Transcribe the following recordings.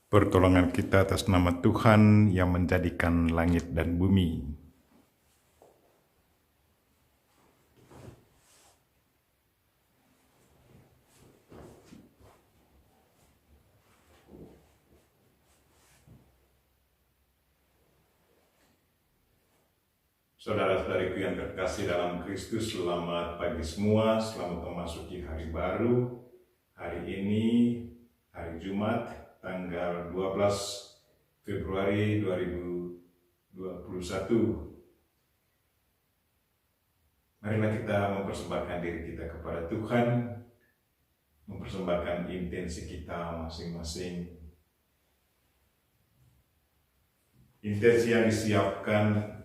Pertolongan kita atas nama Tuhan yang menjadikan langit dan bumi. Saudara-saudariku yang terkasih dalam Kristus, selamat pagi semua, selamat memasuki hari baru. Hari ini, hari Jumat, tanggal 12 Februari 2021. Marilah kita mempersembahkan diri kita kepada Tuhan, mempersembahkan intensi kita masing-masing. Intensi yang disiapkan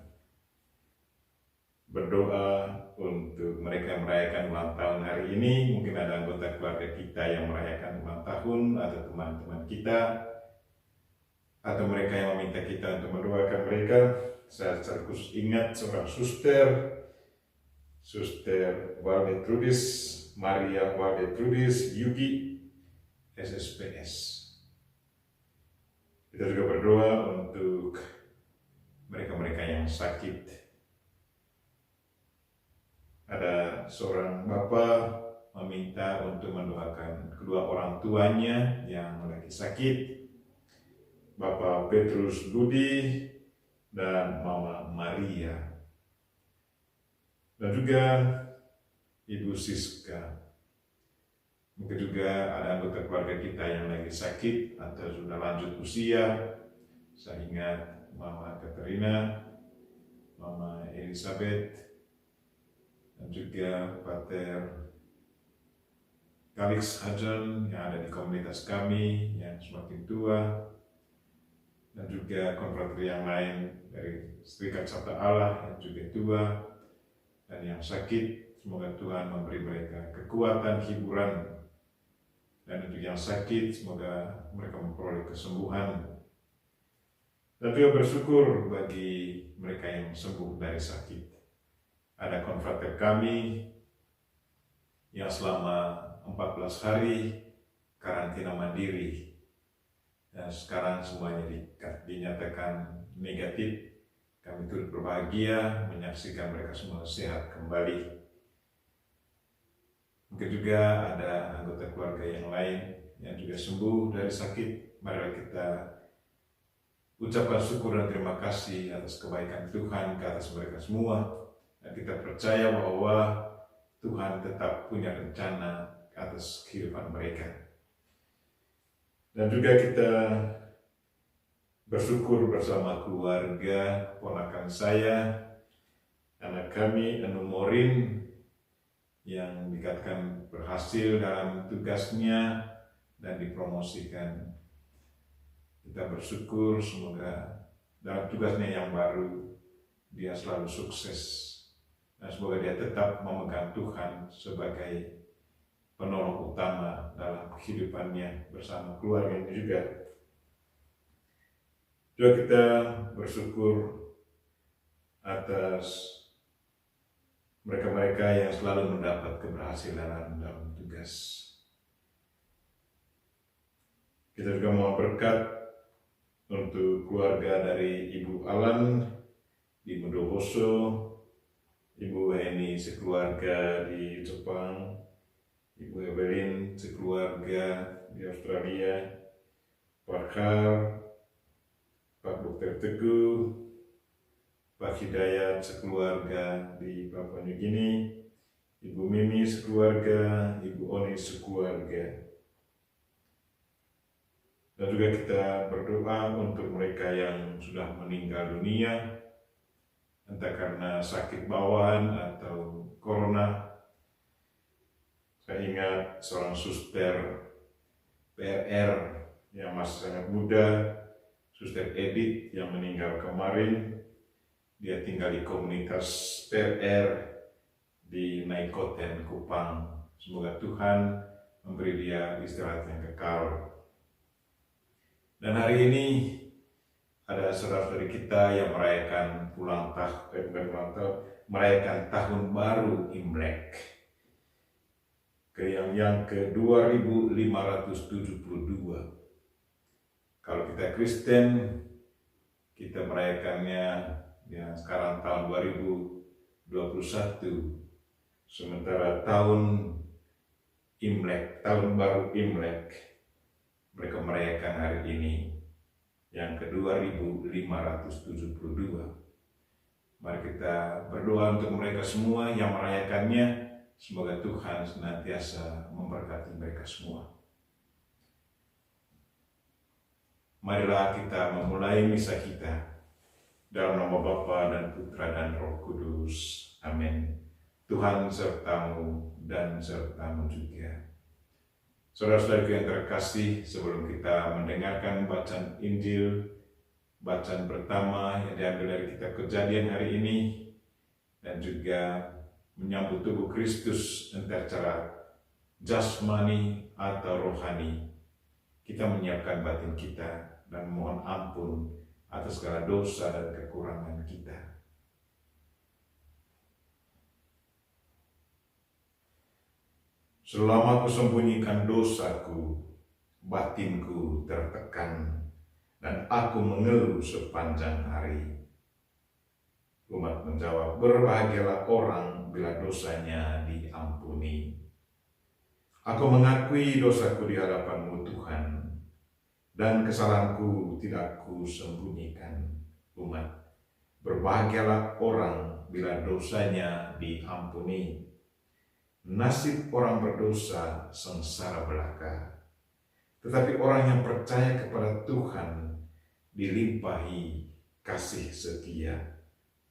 berdoa untuk mereka yang merayakan ulang tahun hari ini. Mungkin ada anggota keluarga kita yang merayakan ulang tahun, atau teman-teman kita, atau mereka yang meminta kita untuk mendoakan mereka. Saya secara khusus ingat seorang Suster Waldetrudis, Maria Waldetrudis Yugi, SSPS. Kita juga berdoa untuk mereka-mereka yang sakit. Ada seorang bapak meminta untuk mendoakan kedua orang tuanya yang lagi sakit, Bapak Petrus Budi dan Mama Maria, dan juga Ibu Siska. Mungkin juga ada anggota keluarga kita yang lagi sakit atau sudah lanjut usia. Saya ingat Mama Katerina, Mama Elizabeth, dan juga Pater Kalix Hajan yang ada di komunitas kami yang semakin tua, dan juga konfrateri yang lain dari Serikat Sabda Allah yang juga tua dan yang sakit. Semoga Tuhan memberi mereka kekuatan, hiburan, dan untuk yang sakit semoga mereka memperoleh kesembuhan. Dan juga bersyukur bagi mereka yang sembuh dari sakit. Ada konfrater kami yang selama 14 hari karantina mandiri, dan sekarang semuanya dinyatakan negatif. Kami turut berbahagia menyaksikan mereka semua sehat kembali. Mungkin juga ada anggota keluarga yang lain yang juga sembuh dari sakit. Mari kita ucapkan syukur dan terima kasih atas kebaikan Tuhan ke atas mereka semua. Dan kita percaya bahwa Tuhan tetap punya rencana atas kehidupan mereka. Dan juga kita bersyukur bersama keluarga ponakan saya, anak kami Anu Morin, yang dikatakan berhasil dalam tugasnya dan dipromosikan. Kita bersyukur semoga dalam tugasnya yang baru dia selalu sukses. Dan semoga dia tetap memegang Tuhan sebagai penolong utama dalam kehidupannya bersama keluarganya juga. Juga kita bersyukur atas mereka-mereka yang selalu mendapat keberhasilan dalam tugas. Kita juga mohon berkat untuk keluarga dari Ibu Alan di Bondowoso, Ibu Eni sekeluarga di Jepang, Ibu Evelyn sekeluarga di Australia, Pak Har, Pak Dr. Teguh, Pak Hidayat sekeluarga di Papua New Guinea, Ibu Mimi sekeluarga, Ibu Oni sekeluarga. Dan juga kita berdoa untuk mereka yang sudah meninggal dunia, entah karena sakit bawaan atau corona. Saya ingat seorang suster PRR yang masih sangat muda, Suster Edith, yang meninggal kemarin. Dia tinggal di komunitas PRR di Naikoten, Kupang. Semoga Tuhan memberi dia istirahat yang kekal. Dan hari ini ada saudara-saudari kita yang merayakan merayakan tahun baru Imlek yang ke 2572. Kalau kita Kristen, kita merayakannya sekarang tahun 2021, sementara tahun Imlek, tahun baru Imlek, mereka merayakan hari ini yang ke-2572. Mari kita berdoa untuk mereka semua yang merayakannya. Semoga Tuhan senantiasa memberkati mereka semua. Marilah kita memulai misa kita dalam nama Bapa dan Putra dan Roh Kudus. Amin. Tuhan sertamu dan sertamu juga. Saudara-saudaraku yang terkasih, sebelum kita mendengarkan bacaan Injil, bacaan pertama yang diambil dari kitab Kejadian hari ini, dan juga menyambut tubuh Kristus entah secara jasmani atau rohani, kita menyiapkan batin kita dan mohon ampun atas segala dosa dan kekurangan kita. Selama kusembunyikan dosaku, batinku tertekan, dan aku mengeluh sepanjang hari. Umat menjawab, berbahagialah orang bila dosanya diampuni. Aku mengakui dosaku di hadapan-Mu Tuhan, dan kesalahanku tidak kusembunyikan. Umat, berbahagialah orang bila dosanya diampuni. Nasib orang berdosa sengsara belaka, tetapi orang yang percaya kepada Tuhan dilimpahi kasih setia.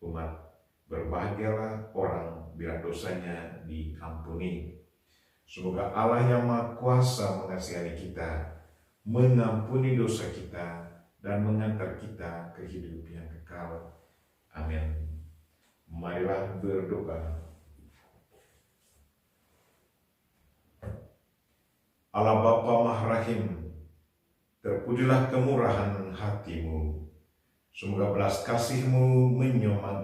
Umat, berbahagialah orang bila dosanya diampuni. Semoga Allah yang Maha Kuasa mengasihi kita, mengampuni dosa kita, dan mengantar kita ke hidup yang kekal. Amin. Marilah berdoa. Allah Bapa Maha Rahim, terpujilah kemurahan hati-Mu. Semoga belas kasih-Mu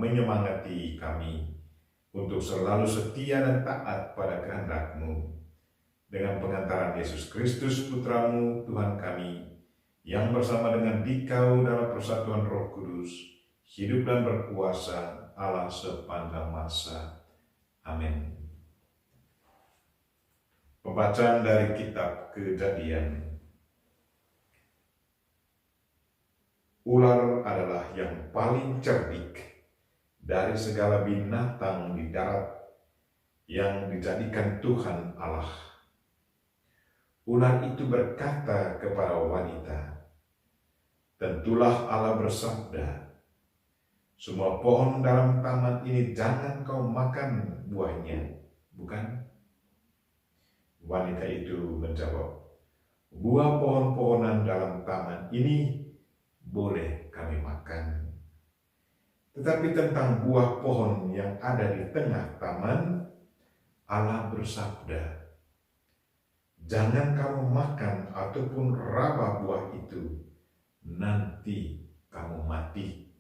menyemangati kami untuk selalu setia dan taat pada kehendak-Mu. Dengan pengantaran Yesus Kristus Putra-Mu, Tuhan kami, yang bersama dengan Dikau dalam persatuan Roh Kudus, hidup dan berkuasa Allah sepanjang masa. Amin. Pembacaan dari kitab Kejadian. Ular adalah yang paling cerdik dari segala binatang di darat yang dijadikan Tuhan Allah. Ular itu berkata kepada wanita, tentulah Allah bersabda, semua pohon dalam taman ini jangan kau makan buahnya, bukan? Wanita itu menjawab, buah pohon-pohonan dalam taman ini boleh kami makan. Tetapi tentang buah pohon yang ada di tengah taman, Allah bersabda, jangan kamu makan ataupun raba buah itu, nanti kamu mati.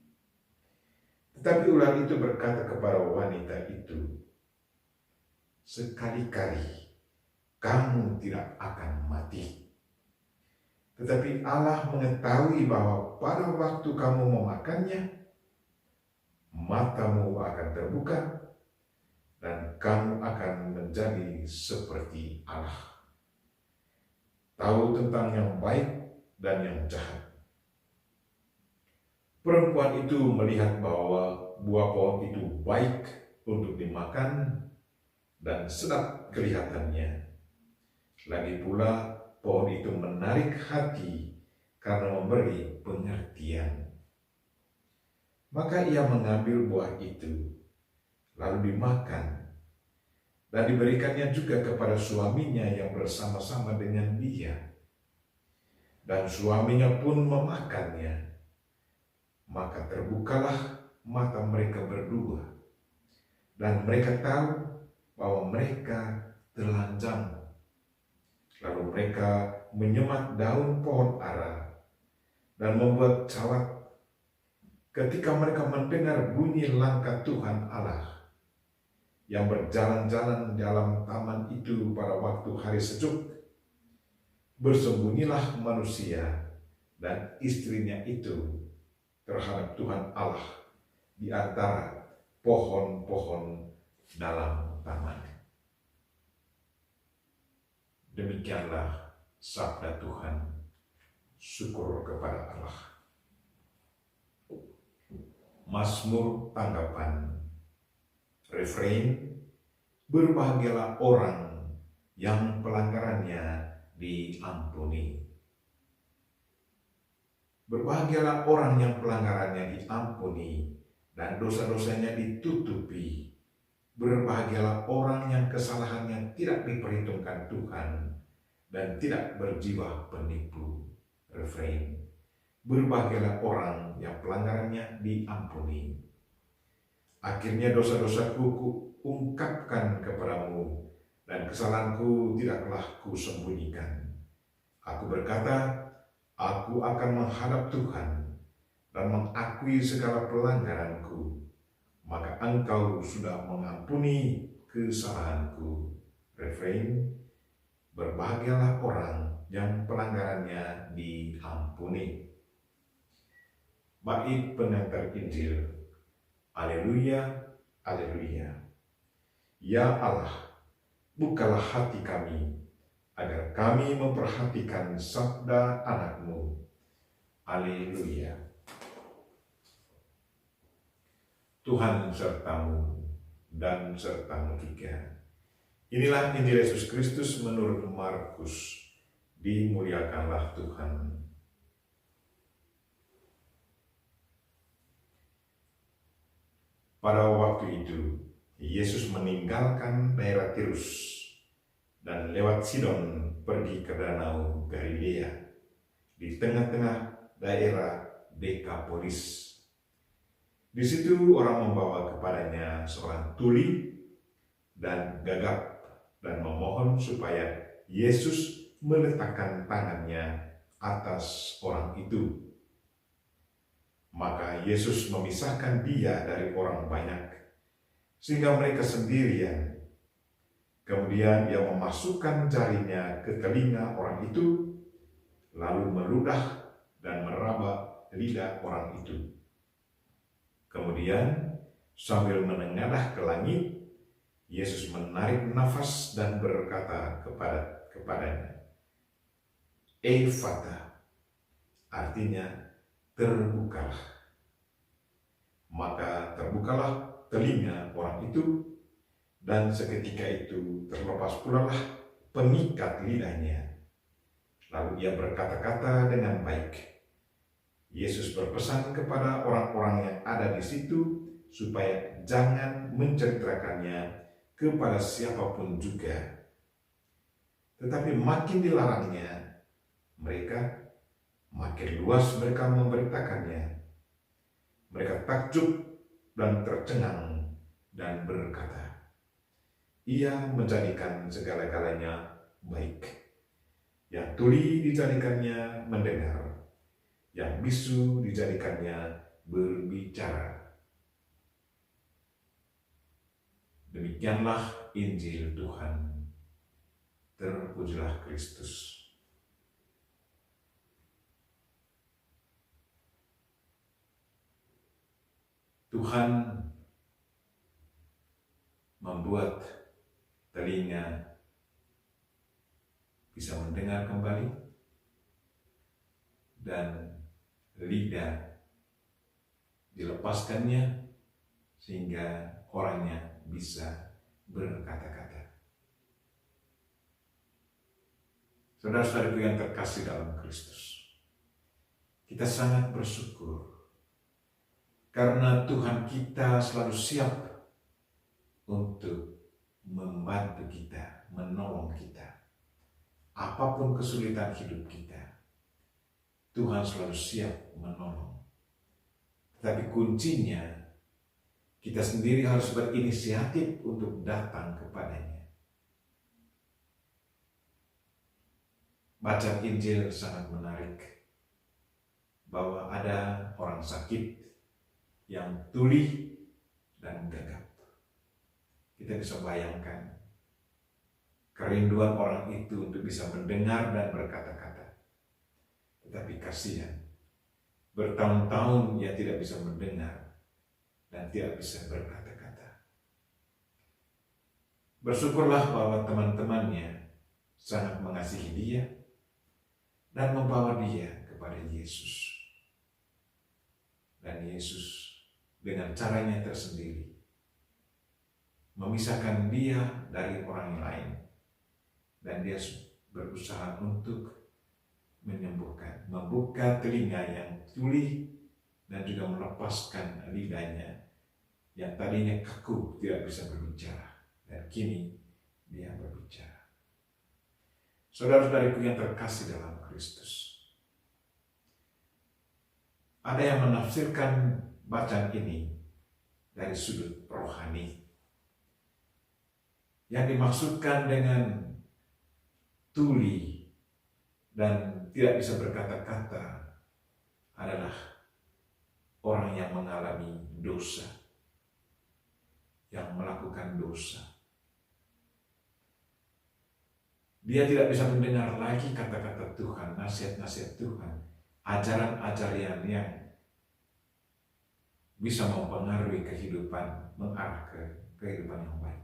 Tetapi ular itu berkata kepada wanita itu, sekali-kali kamu tidak akan mati. Tetapi Allah mengetahui bahwa pada waktu kamu memakannya, matamu akan terbuka dan kamu akan menjadi seperti Allah, tahu tentang yang baik dan yang jahat. Perempuan itu melihat bahwa buah pohon itu baik untuk dimakan dan sedap kelihatannya. Lagi pula pohon itu menarik hati karena memberi pengertian. Maka ia mengambil buah itu, lalu dimakan, dan diberikannya juga kepada suaminya yang bersama-sama dengan dia. Dan suaminya pun memakannya. Maka terbukalah mata mereka berdua, dan mereka tahu bahwa mereka telanjang. Lalu mereka menyemat daun pohon ara dan membuat cawat. Ketika mereka mendengar bunyi langkah Tuhan Allah yang berjalan-jalan dalam taman itu pada waktu hari sejuk, bersembunyilah manusia dan istrinya itu terhadap Tuhan Allah di antara pohon-pohon dalam taman. Demikianlah sabda Tuhan. Syukur kepada Allah. Mazmur tanggapan. Refrain, berbahagialah orang yang pelanggarannya diampuni. Berbahagialah orang yang pelanggarannya diampuni dan dosa-dosanya ditutupi. Berbahagialah orang yang kesalahannya tidak diperhitungkan Tuhan dan tidak berjiwa penipu. Refrain, berbahagialah orang yang pelanggarannya diampuni. Akhirnya dosa-dosaku kuungkapkan kepadamu dan kesalahanku tidaklah kusembunyikan. Aku berkata, aku akan menghadap Tuhan dan mengakui segala pelanggaranku, maka engkau sudah mengampuni kesalahanku. Refrain, berbahagialah orang yang pelanggarannya diampuni. Bait pengantar Injil. Haleluya, haleluya. Ya Allah, bukalah hati kami, agar kami memperhatikan sabda anak-Mu. Haleluya. Tuhan sertamu dan sertamu juga. Inilah Injil Yesus Kristus menurut Markus. Dimuliakanlah Tuhan. Pada waktu itu, Yesus meninggalkan daerah Tirus dan lewat Sidon pergi ke Danau Galilea di tengah-tengah daerah Dekapolis. Di situ orang membawa kepadanya seorang tuli dan gagap dan memohon supaya Yesus meletakkan tangannya atas orang itu. Maka Yesus memisahkan dia dari orang banyak, sehingga mereka sendirian. Kemudian ia memasukkan jarinya ke telinga orang itu, lalu meludah dan meraba lidah orang itu. Kemudian sambil menengadah ke langit, Yesus menarik nafas dan berkata kepadanya, Ephata, artinya terbukalah. Maka terbukalah telinga orang itu, dan seketika itu terlepas pula lah pengikat lidahnya. Lalu ia berkata-kata dengan baik. Yesus berpesan kepada orang-orang yang ada di situ supaya jangan menceritakannya kepada siapapun juga. Tetapi makin dilarangnya mereka, makin luas mereka memberitakannya. Mereka takjub dan tercengang dan berkata, ia menjadikan segala-galanya baik. Yang tuli dijadikannya mendengar, yang bisu dijadikannya berbicara. Demikianlah Injil Tuhan. Terpujilah Kristus. Tuhan membuat telinga bisa mendengar kembali dan lidah dilepaskannya sehingga orangnya bisa berkata-kata. Saudara-saudariku yang terkasih dalam Kristus, kita sangat bersyukur karena Tuhan kita selalu siap untuk membantu kita, menolong kita. Apapun kesulitan hidup kita, Tuhan selalu siap menolong. Tetapi kuncinya, kita sendiri harus berinisiatif untuk datang kepadanya. Bacaan Injil sangat menarik, bahwa ada orang sakit yang tuli dan gagap. Kita bisa bayangkan kerinduan orang itu untuk bisa mendengar dan berkata-kata. Tetapi kasihan, bertahun-tahun ia tidak bisa mendengar dan tidak bisa berkata-kata. Bersyukurlah bahwa teman-temannya sangat mengasihi dia dan membawa dia kepada Yesus. Dan Yesus dengan caranya tersendiri memisahkan dia dari orang lain, dan dia berusaha untuk menyembuhkan, membuka telinga yang tuli dan juga melepaskan lidahnya yang tadinya kaku tidak bisa berbicara, dan kini dia berbicara. Saudara-saudariku yang terkasih dalam Kristus, ada yang menafsirkan bacaan ini dari sudut rohani. Yang dimaksudkan dengan tuli dan tidak bisa berkata-kata adalah orang yang mengalami dosa, yang melakukan dosa. Dia tidak bisa mendengar lagi kata-kata Tuhan, nasihat-nasihat Tuhan, ajaran-ajaran yang bisa mempengaruhi kehidupan, mengarah ke kehidupan yang baik.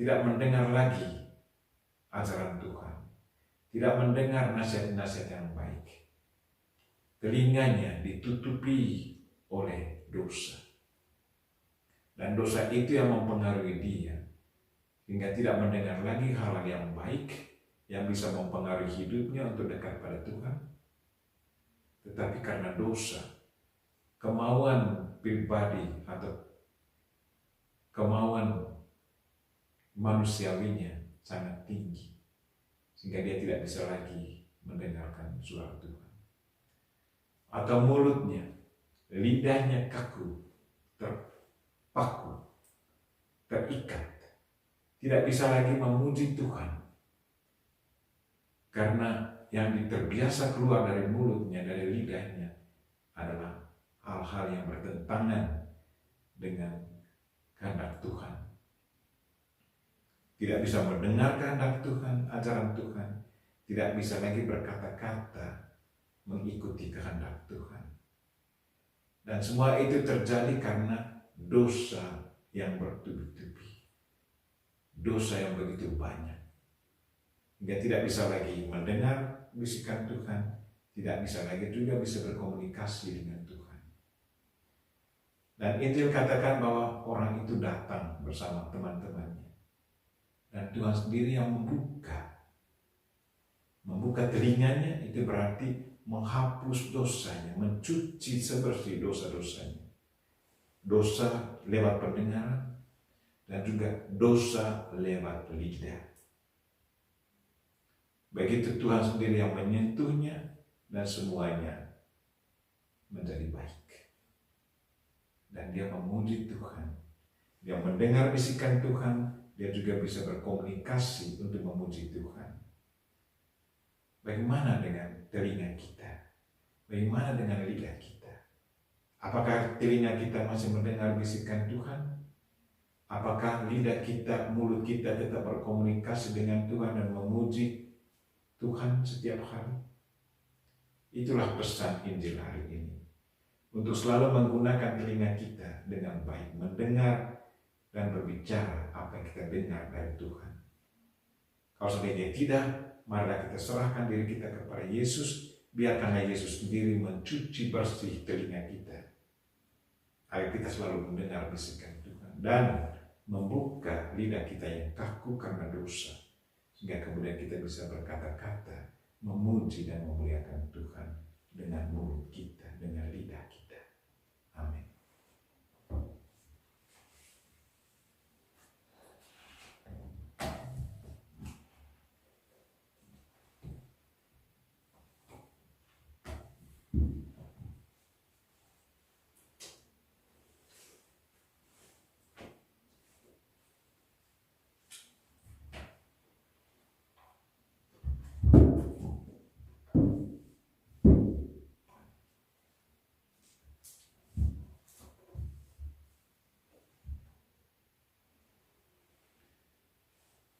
Tidak mendengar lagi ajaran Tuhan, tidak mendengar nasihat-nasihat yang baik. Telinganya ditutupi oleh dosa. Dan dosa itu yang mempengaruhi dia, hingga tidak mendengar lagi hal-hal yang baik yang bisa mempengaruhi hidupnya untuk dekat pada Tuhan. Tetapi karena dosa, kemauan pribadi atau kemauan manusiawinya sangat tinggi, sehingga dia tidak bisa lagi mendengarkan suara Tuhan. Atau mulutnya, lidahnya kaku, terpaku, terikat, tidak bisa lagi memuji Tuhan, karena yang terbiasa keluar dari mulutnya, dari lidahnya adalah hal-hal yang bertentangan dengan kehendak Tuhan. Tidak bisa mendengar kehendak Tuhan, ajaran Tuhan, tidak bisa lagi berkata-kata mengikuti kehendak Tuhan. Dan semua itu terjadi karena dosa yang bertubi-tubi, dosa yang begitu banyak, hingga tidak bisa lagi mendengar bisikan Tuhan, tidak bisa lagi juga bisa berkomunikasi dengan Tuhan. Dan Injil katakan bahwa orang itu datang bersama teman-temannya, dan Tuhan sendiri yang membuka telinganya. Itu berarti menghapus dosanya, mencuci sebersih dosa-dosanya. Dosa lewat pendengaran dan juga dosa lewat lidah. Begitu Tuhan sendiri yang menyentuhnya, dan semuanya menjadi baik. Dan dia memuji Tuhan, dia mendengar bisikan Tuhan, dia juga bisa berkomunikasi untuk memuji Tuhan. Bagaimana dengan telinga kita? Bagaimana dengan lidah kita? Apakah telinga kita masih mendengar bisikan Tuhan? Apakah lidah kita, mulut kita tetap berkomunikasi dengan Tuhan dan memuji Tuhan setiap hari? Itulah pesan Injil hari ini. Untuk selalu menggunakan telinga kita dengan baik, mendengar dan berbicara apa yang kita dengar dari Tuhan. Kalau seandainya tidak, marilah kita serahkan diri kita kepada Yesus, biarkanlah Yesus sendiri mencuci bersih telinga kita, agar kita selalu mendengar bisikan Tuhan dan membuka lidah kita yang kaku karena dosa, sehingga kemudian kita bisa berkata-kata, memuji dan memuliakan Tuhan dengan mulut kita, dengan lidah kita. Amin.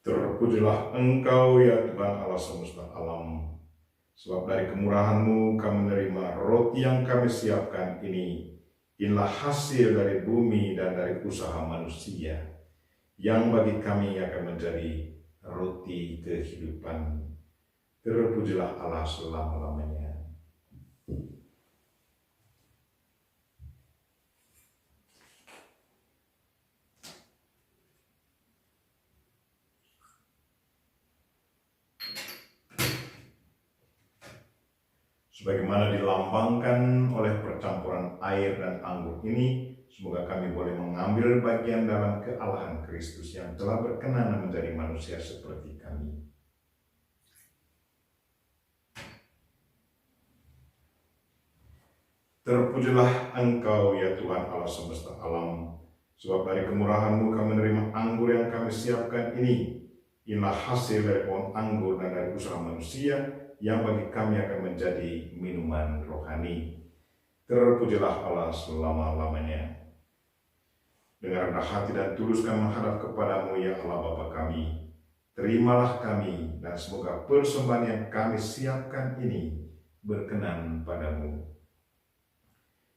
Terpujilah Engkau ya Tuhan Allah semesta alam, Sebab dari kemurahan-Mu kami menerima roti yang kami siapkan ini. Inilah hasil dari bumi dan dari usaha manusia, yang bagi kami akan menjadi roti kehidupan. Terpujilah Allah selama-lamanya. Sebagaimana dilambangkan oleh percampuran air dan anggur ini, semoga kami boleh mengambil bagian dalam kealahan Kristus yang telah berkenan menjadi manusia seperti kami. Terpujilah Engkau ya Tuhan Allah semesta alam, sebab dari kemurahan-Mu kami menerima anggur yang kami siapkan ini. Inilah hasil dari pohon anggur dan dari usaha manusia, yang bagi kami akan menjadi minuman rohani. Terpujilah Allah selama-lamanya. Dengan rendah hati dan tulus kami menghadap kepadamu ya Allah Bapa kami. Terimalah kami, dan semoga persembahan yang kami siapkan ini berkenan padamu.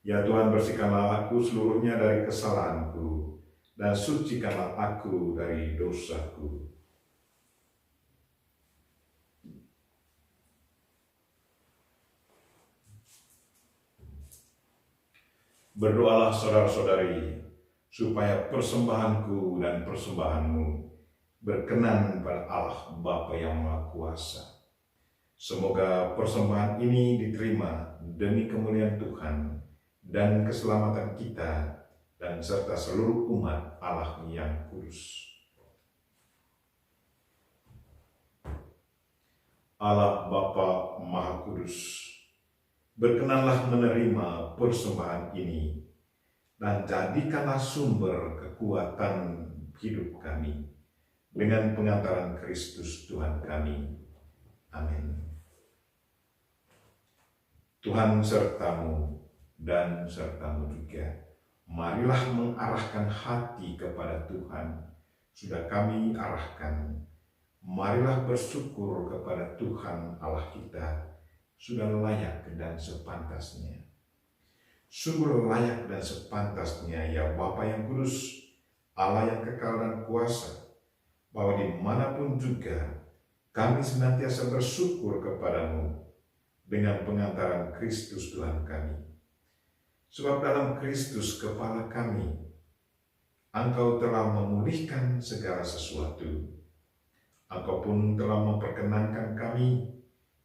Ya Tuhan, bersihkanlah aku seluruhnya dari kesalahanku, dan sucikanlah aku dari dosaku. Berdoalah saudara-saudari, supaya persembahanku dan persembahanmu berkenan pada Allah Bapa yang Maha Kuasa. Semoga persembahan ini diterima demi kemuliaan Tuhan dan keselamatan kita, dan serta seluruh umat Allah yang kudus. Allah Bapa Maha Kudus, berkenanlah menerima persembahan ini, dan jadikanlah sumber kekuatan hidup kami dengan pengantaran Kristus Tuhan kami. Amin. Tuhan sertamu dan sertamu juga. Marilah mengarahkan hati kepada Tuhan. Sudah kami arahkan. Marilah bersyukur kepada Tuhan Allah kita. Sudah layak dan sepantasnya. Sungguh layak dan sepantasnya ya Bapa yang kudus, Allah yang kekal dan kuasa, bahwa dimanapun juga kami senantiasa bersyukur kepadamu dengan pengantaran Kristus Tuhan kami. Sebab dalam Kristus kepala kami, Engkau telah memulihkan segala sesuatu. Engkau pun telah memperkenankan kami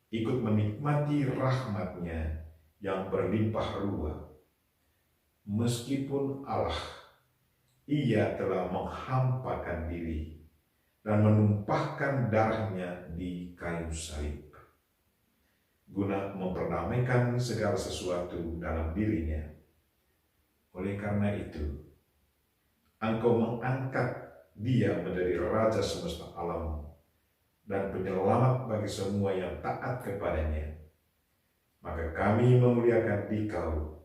ikut menikmati rahmat-Nya yang berlimpah ruah. Meskipun Allah, Ia telah menghampakan diri dan menumpahkan darah-Nya di kayu salib, guna memperdamaikan segala sesuatu dalam diri-Nya. Oleh karena itu, Engkau mengangkat Dia menjadi Raja semesta alam dan penyelamat bagi semua yang taat kepadanya. Maka kami memuliakan Dikau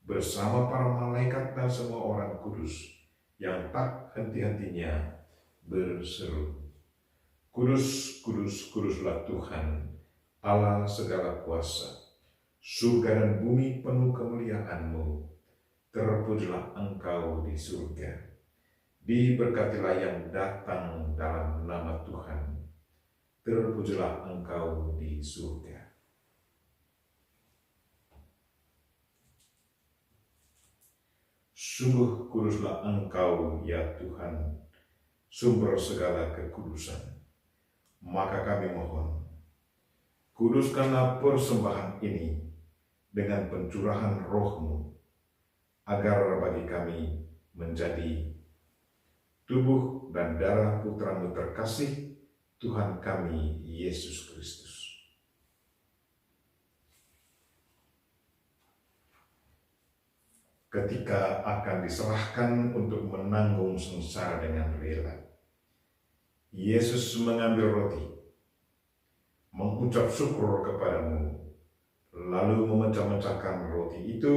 bersama para malaikat dan semua orang kudus yang tak henti-hentinya berseru, Kudus, kudus, kuduslah Tuhan, Allah segala kuasa. Surga dan bumi penuh kemuliaan-Mu. Terpujilah Engkau di surga. Diberkatilah yang datang dalam nama Tuhan. Terpujilah Engkau di surga. Sungguh kuduslah Engkau ya Tuhan, sumber segala kekudusan. Maka kami mohon, kuduskanlah persembahan ini dengan pencurahan Roh-Mu, agar bagi kami menjadi tubuh dan darah Putra-Mu terkasih, Tuhan kami Yesus Kristus. Ketika akan diserahkan untuk menanggung sengsara dengan rela, Yesus mengambil roti, mengucap syukur kepadamu, lalu memecah-mecahkan roti itu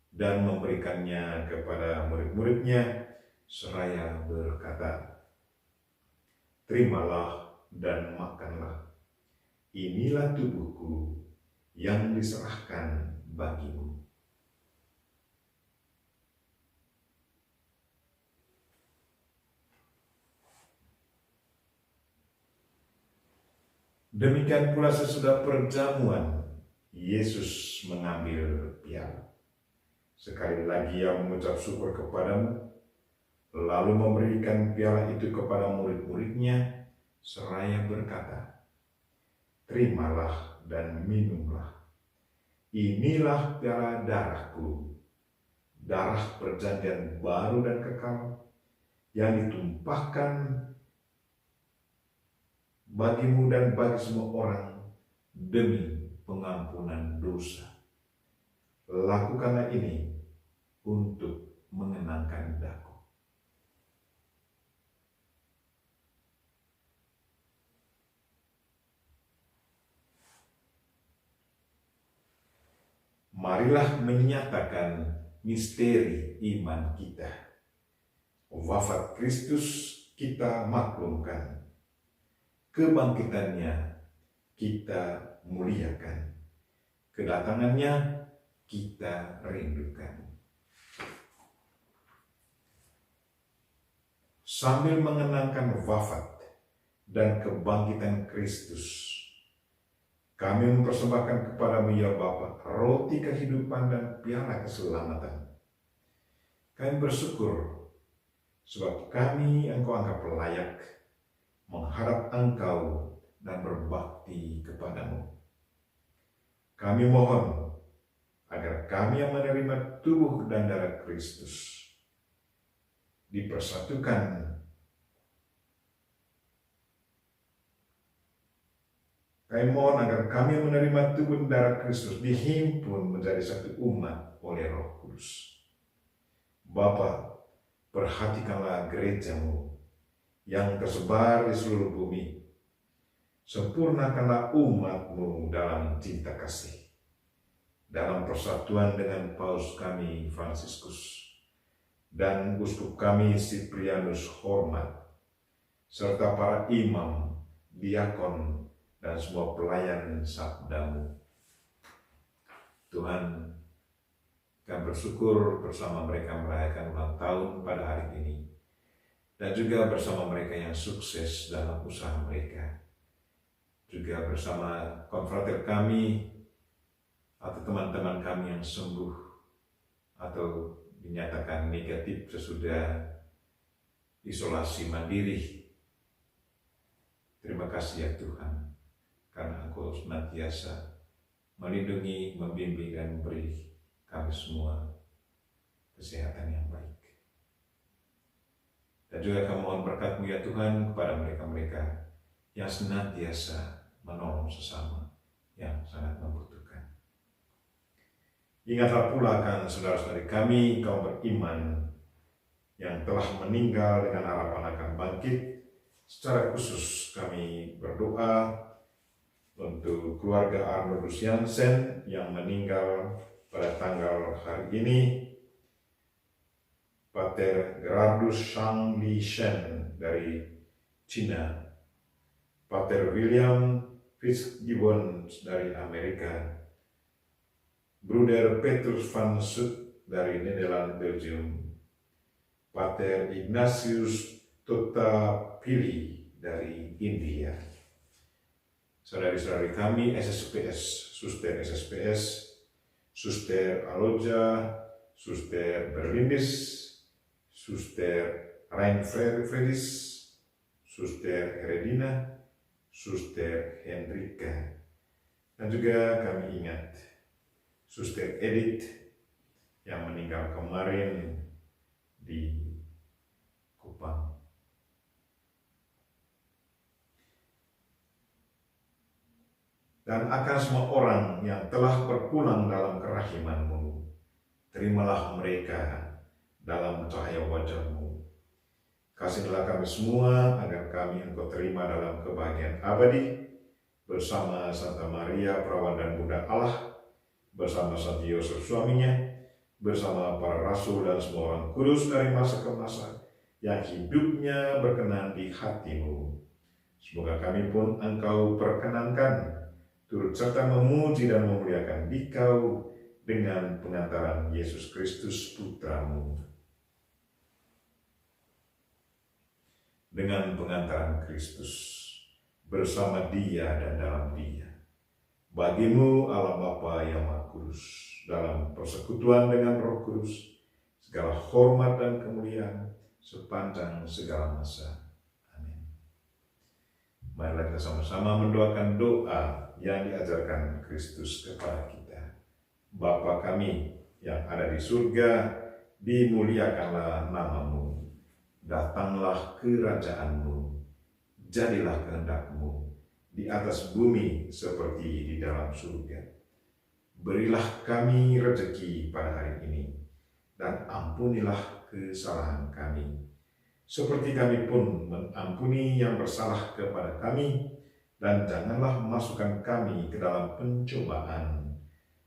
dan memberikannya kepada murid-muridnya, seraya berkata, Terimalah dan makanlah. inilah tubuhku yang diserahkan bagimu. Demikian pula sesudah perjamuan, Yesus mengambil piala. Sekali lagi ia mengucap syukur kepadamu, lalu memberikan piala itu kepada murid-muridnya, seraya berkata, "Terimalah dan minumlah. Inilah piala darahku, darah perjanjian baru dan kekal, yang ditumpahkan bagimu dan bagi semua orang demi pengampunan dosa. Lakukanlah ini untuk mengenangkan daku." Marilah menyatakan misteri iman kita. Wafat Kristus kita maklumkan, kebangkitannya kita muliakan, kedatangannya kita rindukan. Sambil mengenangkan wafat dan kebangkitan Kristus, kami mempersembahkan kepadamu ya Bapa, roti kehidupan dan piala keselamatan. Kami bersyukur sebab kami Engkau anggap layak menghadap Engkau dan berbakti kepadamu. Kami mohon agar kami yang menerima tubuh dan darah Kristus dipersatukan. Kami mohon agar kami yang menerima tubuh dan darah Kristus dihimpun menjadi satu umat oleh Roh Kudus. Bapa, perhatikanlah gerejamu yang tersebar di seluruh bumi. Sempurnakanlah umatmu dalam cinta kasih, dalam persatuan dengan Paus kami Fransiskus dan Uskup kami Siprianus Hormat, serta para imam, diakon, dan semua pelayan sabdamu. Tuhan, kami bersyukur bersama mereka merayakan ulang tahun pada hari ini, dan juga bersama mereka yang sukses dalam usaha mereka, juga bersama konfrater kami atau teman-teman kami yang sembuh atau dinyatakan negatif sesudah isolasi mandiri. Terima kasih ya Tuhan, karena Engkau senantiasa melindungi, membimbing, dan memberi kami semua kesehatan yang baik. Dan juga kami mohon berkat-Mu ya Tuhan kepada mereka-mereka yang senantiasa menolong sesama yang sangat membutuhkan. Ingatlah pula akan saudara-saudari kami, kaum beriman, yang telah meninggal dengan harapan akan bangkit. Secara khusus kami berdoa untuk keluarga Arnoldus Jansen yang meninggal pada tanggal hari ini, Pater Gerardus Shang Li Shen dari Cina, Pater William Fitzgibbons dari Amerika, Bruder Petrus van Sut dari Nederland, Belgium, Pater Ignatius Totapili dari India. Saudari-saudari kami SSPS, Suster SSPS, Suster Aloja, Suster Berlindis, Suster Reinfredis, Suster Heredina, Suster Hendrika, dan juga kami ingat Suster Edith yang meninggal kemarin di Kupang. Dan akan semua orang yang telah berpulang dalam kerahiman-Mu, terimalah mereka dalam cahaya wajah-Mu. Kasihilah kami semua agar kami Engkau terima dalam kebahagiaan abadi bersama Santa Maria Perawan dan Bunda Allah, bersama Santo Yosef suaminya, bersama para rasul dan semua orang kudus dari masa ke masa yang hidupnya berkenan di hati-Mu. Semoga kami pun Engkau perkenankan turut serta memuji dan memuliakan Dikau dengan pengantaran Yesus Kristus Putramu. Dengan pengantaran Kristus, bersama Dia dan dalam Dia. Bagimu Allah Bapa yang Maha Kudus, dalam persekutuan dengan Roh Kudus, segala hormat dan kemuliaan sepanjang segala masa. Amin. Marilah kita sama-sama mendoakan doa yang diajarkan Kristus kepada kita. Bapa kami yang ada di surga, dimuliakanlah nama-Mu. Datanglah kerajaan-Mu, jadilah kehendak-Mu di atas bumi seperti di dalam surga. Berilah kami rezeki pada hari ini, dan ampunilah kesalahan kami, seperti kami pun mengampuni yang bersalah kepada kami, dan janganlah masukkan kami ke dalam pencobaan,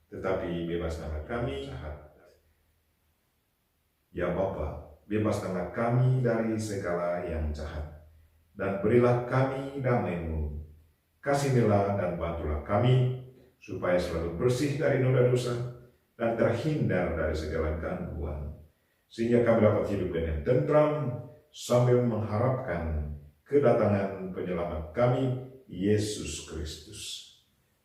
tetapi bebaskanlah kami jahat. Ya Bapa, bebaskanlah kami dari segala yang jahat, dan berilah kami damai-Mu. Kasihanilah dan bantulah kami, supaya selalu bersih dari noda dosa, dan terhindar dari segala gangguan, sehingga kami dapat hidup dengan tentram, sambil mengharapkan kedatangan penyelamat kami, Yesus Kristus.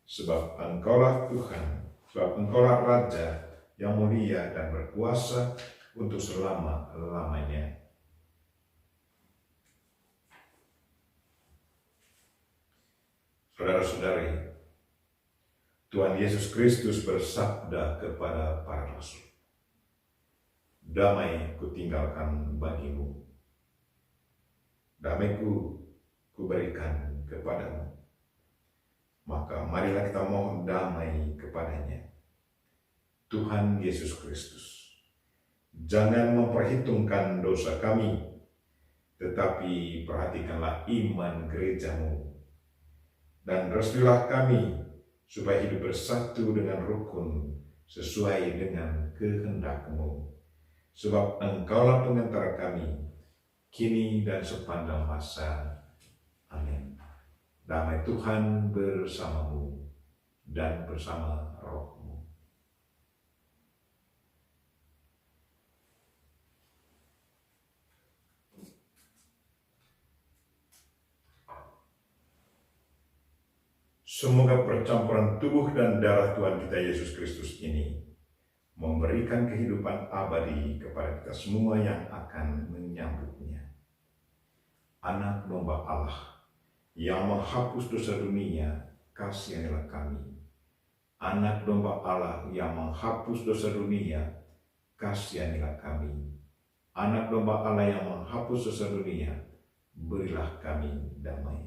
Sebab Engkaulah Tuhan, sebab Engkaulah Raja yang mulia dan berkuasa untuk selama-lamanya. Saudara-saudari, Tuhan Yesus Kristus bersabda kepada para rasul, "Damai kutinggalkan bagimu, damai-Ku kuberikan kepadamu." Maka marilah kita mohon damai kepadanya. Tuhan Yesus Kristus, jangan memperhitungkan dosa kami, tetapi perhatikanlah iman gereja-Mu, dan restuilah kami supaya hidup bersatu dengan rukun sesuai dengan kehendak-Mu. Sebab Engkaulah pengantara kami, kini dan sepanjang masa. Amin. Damai Tuhan bersamamu dan bersama rohmu. Semoga percampuran tubuh dan darah Tuhan kita Yesus Kristus ini memberikan kehidupan abadi kepada kita semua yang akan menyambutnya. Anak domba Allah yang menghapus dosa dunia, kasihanilah kami. Anak domba Allah yang menghapus dosa dunia, kasihanilah kami. Anak domba Allah yang menghapus dosa dunia, berilah kami damai.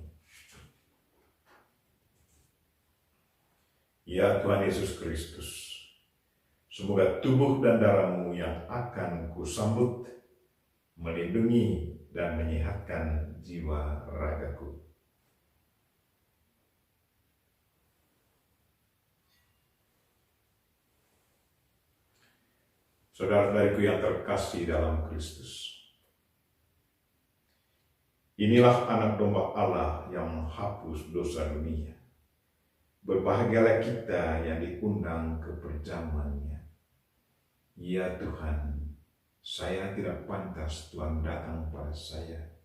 Ya Tuhan Yesus Kristus, semoga tubuh dan darah-Mu yang akan kusambut melindungi dan menyehatkan jiwa ragaku. Saudara-saudariku yang terkasih dalam Kristus, inilah anak domba Allah yang menghapus dosa dunia. Berbahagialah kita yang diundang ke perjamuan-Nya. Ya Tuhan, saya tidak pantas Tuhan datang pada saya,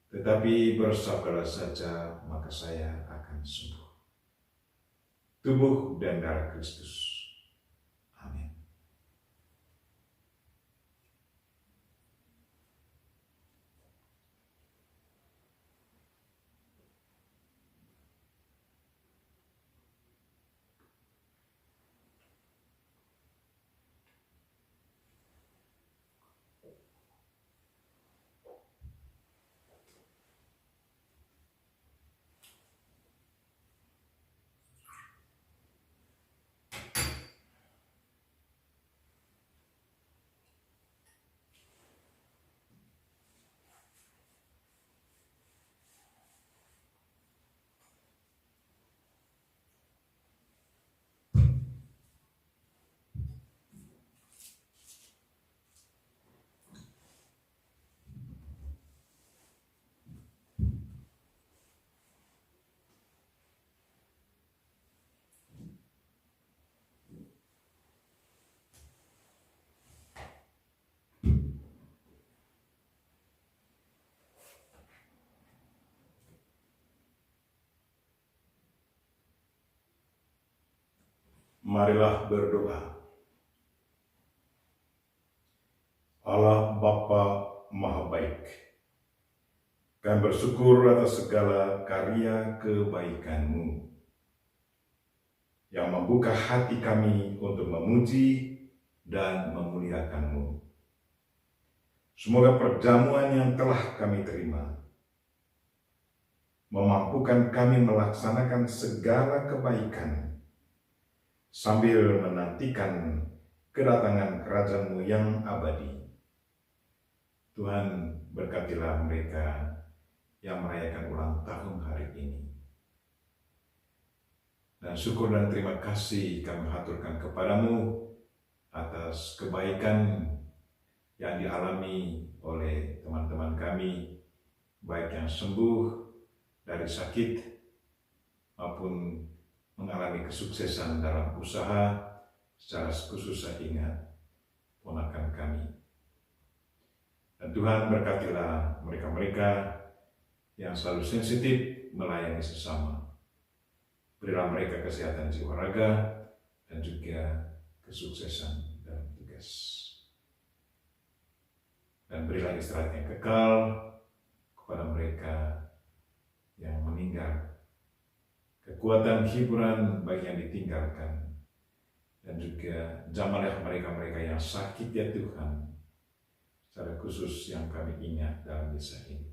tetapi bersabdalah saja, maka saya akan sembuh. Tubuh dan darah Kristus. Amin. Marilah berdoa. Allah Bapa Maha Baik, kami bersyukur atas segala karya kebaikan-Mu yang membuka hati kami untuk memuji dan memuliakan-Mu. Semoga perjamuan yang telah kami terima memampukan kami melaksanakan segala kebaikan sambil menantikan kedatangan kerajaan-Mu yang abadi. Tuhan, berkatilah mereka yang merayakan ulang tahun hari ini. Dan syukur dan terima kasih kami haturkan kepadamu atas kebaikan yang dialami oleh teman-teman kami, baik yang sembuh dari sakit maupun mengalami kesuksesan dalam usaha. Secara khusus saya ingat ponakan kami. Dan Tuhan, berkatilah mereka-mereka yang selalu sensitif melayani sesama. Berilah mereka kesehatan jiwa raga dan juga kesuksesan dalam tugas. Dan berilah istirahat yang kekal kepada mereka yang meninggal. Kekuatan hiburan bagi yang ditinggalkan. Dan juga jamalah mereka-mereka yang sakit ya Tuhan. Secara khusus yang kami ingat dalam misa ini.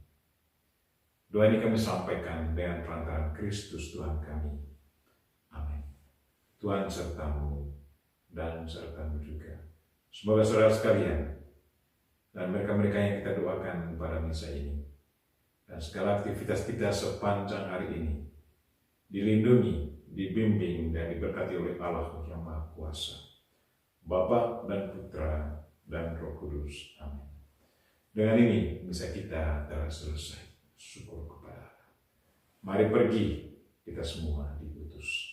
Doa ini kami sampaikan dengan perantaraan Kristus Tuhan kami. Amin. Tuhan sertamu dan sertamu juga. Semoga saudara sekalian dan mereka-mereka yang kita doakan pada misa ini dan segala aktivitas kita sepanjang hari ini dilindungi, dibimbing dan diberkati oleh Allah yang Maha Kuasa, Bapa dan Putra dan Roh Kudus. Amin. Dengan ini misa kita telah selesai. Syukur kepada Allah. Mari pergi, kita semua diutus.